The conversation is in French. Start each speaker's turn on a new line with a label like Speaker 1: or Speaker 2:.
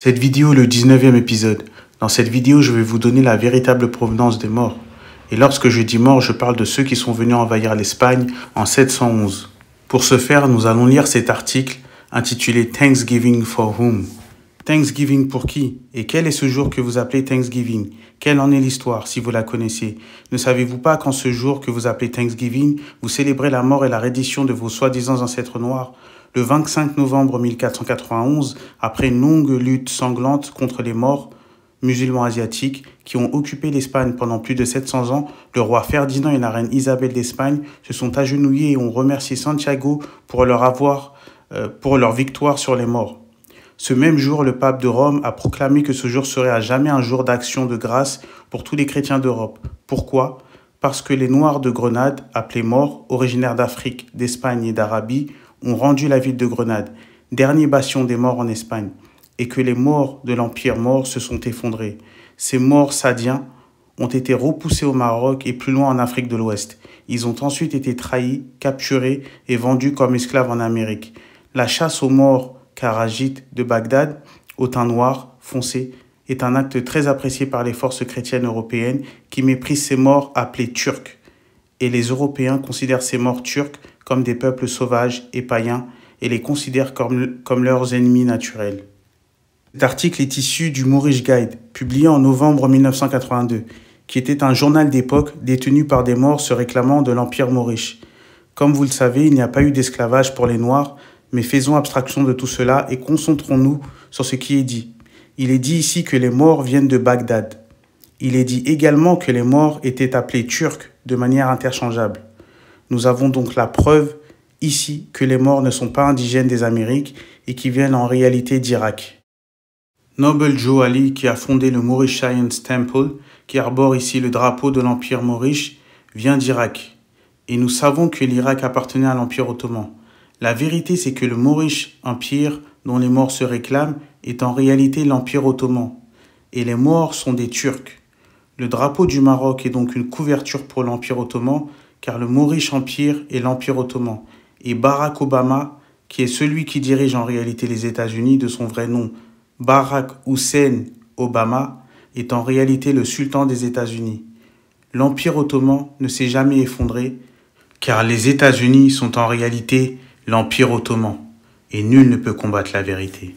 Speaker 1: Cette vidéo est le 19e épisode. Dans cette vidéo, je vais vous donner la véritable provenance des morts. Et lorsque je dis morts, je parle de ceux qui sont venus envahir l'Espagne en 711. Pour ce faire, nous allons lire cet article intitulé Thanksgiving for whom? Thanksgiving pour qui? Et quel est ce jour que vous appelez Thanksgiving? Quelle en est l'histoire, si vous la connaissez? Ne savez-vous pas qu'en ce jour que vous appelez Thanksgiving, vous célébrez la mort et la reddition de vos soi-disant ancêtres noirs? Le 25 novembre 1491, après une longue lutte sanglante contre les Maures musulmans asiatiques qui ont occupé l'Espagne pendant plus de 700 ans, le roi Ferdinand et la reine Isabelle d'Espagne se sont agenouillés et ont remercié Santiago pour leur victoire sur les Maures. Ce même jour, le pape de Rome a proclamé que ce jour serait à jamais un jour d'action de grâce pour tous les chrétiens d'Europe. Pourquoi? Parce que les Noirs de Grenade, appelés Maures, originaires d'Afrique, d'Espagne et d'Arabie, ont rendu la ville de Grenade, dernier bastion des Maures en Espagne, et que les morts de l'Empire maure se sont effondrés. Ces morts sadiens ont été repoussés au Maroc et plus loin en Afrique de l'Ouest. Ils ont ensuite été trahis, capturés et vendus comme esclaves en Amérique. La chasse aux morts karajites de Bagdad, au teint noir, foncé, est un acte très apprécié par les forces chrétiennes européennes qui méprisent ces morts appelés Turcs. Et les Européens considèrent ces morts turcs comme des peuples sauvages et païens et les considèrent comme leurs ennemis naturels. Cet article est issu du Moorish Guide, publié en novembre 1982, qui était un journal d'époque détenu par des Maures se réclamant de l'Empire Moorish. Comme vous le savez, il n'y a pas eu d'esclavage pour les Noirs, mais faisons abstraction de tout cela et concentrons-nous sur ce qui est dit. Il est dit ici que les Maures viennent de Bagdad. Il est dit également que les Maures étaient appelés Turcs de manière interchangeable. Nous avons donc la preuve ici que les Maures ne sont pas indigènes des Amériques et qui viennent en réalité d'Irak. Noble Joe Ali, qui a fondé le Moorish Science Temple, qui arbore ici le drapeau de l'Empire Moorish, vient d'Irak. Et nous savons que l'Irak appartenait à l'Empire ottoman. La vérité, c'est que le Moorish Empire, dont les Maures se réclament, est en réalité l'Empire ottoman. Et les Maures sont des Turcs. Le drapeau du Maroc est donc une couverture pour l'Empire ottoman, car le Moorish Empire est l'Empire ottoman. Et Barack Obama, qui est celui qui dirige en réalité les États-Unis de son vrai nom, Barack Hussein Obama, est en réalité le sultan des États-Unis. L'Empire ottoman ne s'est jamais effondré, car les États-Unis sont en réalité l'Empire ottoman, et nul ne peut combattre la vérité.